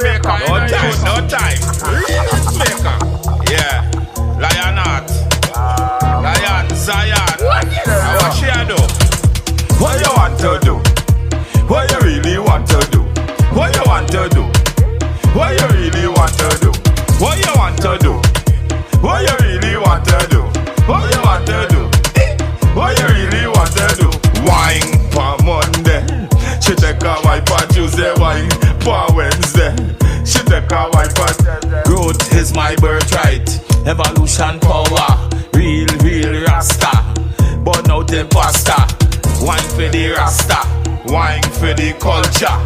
maker. No time. Remix maker. Yeah. Lionheart. Lion, Zion. What she a do? What you want to do? What you really want to do? What you want to do? What you really want to do? What you want to do? What you really want to do? What you want to do? What you really want to do? Wine for Monday. She take a wipe on Tuesday. Wine for Wednesday. She take a wipe on Thursday. Growth is my birthright. Evolution power. Real Rasta. Burn out imposter. Wine for the Rasta. Wine for the culture.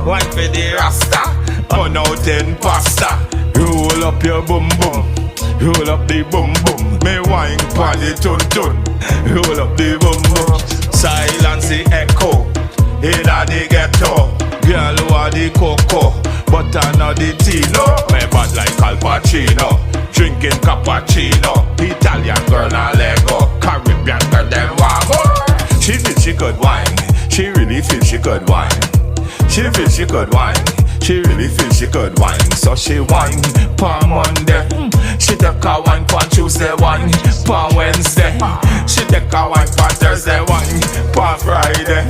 Wine for the Rasta. Burn out imposter. Roll up your boom boom. Roll up the boom boom. Me wine for the tun tun. Roll up the boom boom. Silence the echo. Inna the ghetto. Girl who are the cocoa, but I know the Tino. Me bad like Al Pacino. Drinking cappuccino. Italian girl na Lego. Caribbean girl them want more. She feel she could wine. She really feel she could wine. She feel she could wine. She really feel she could wine. So she wine for Monday. She take a wine for Tuesday. Wine for Wednesday. She take a wine for Thursday. Wine for Friday.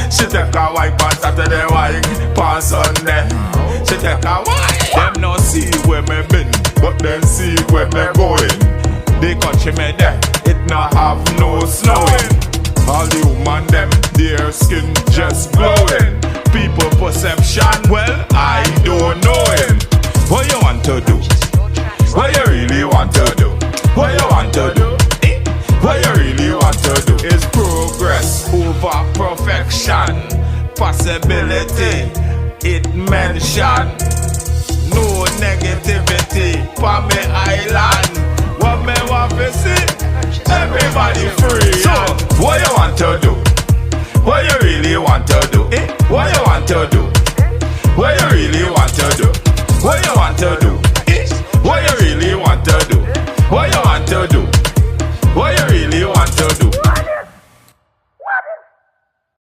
She take a wine for Saturday. Wine for Sunday. She take a wine. Them no see where me been, but them see where me going. The country me there, it not have no snowing. All the woman them, their skin just glowing. People perception, well, I don't know him. What you want to do? What you really want to do? What you want to do? What you really want to do is progress over perfection. Possibility, it mention. No negativity for me island. What me want to see? Everybody free. So, what you want to do? What you really want to do? What you want to do? What you really want to do? What you want to do?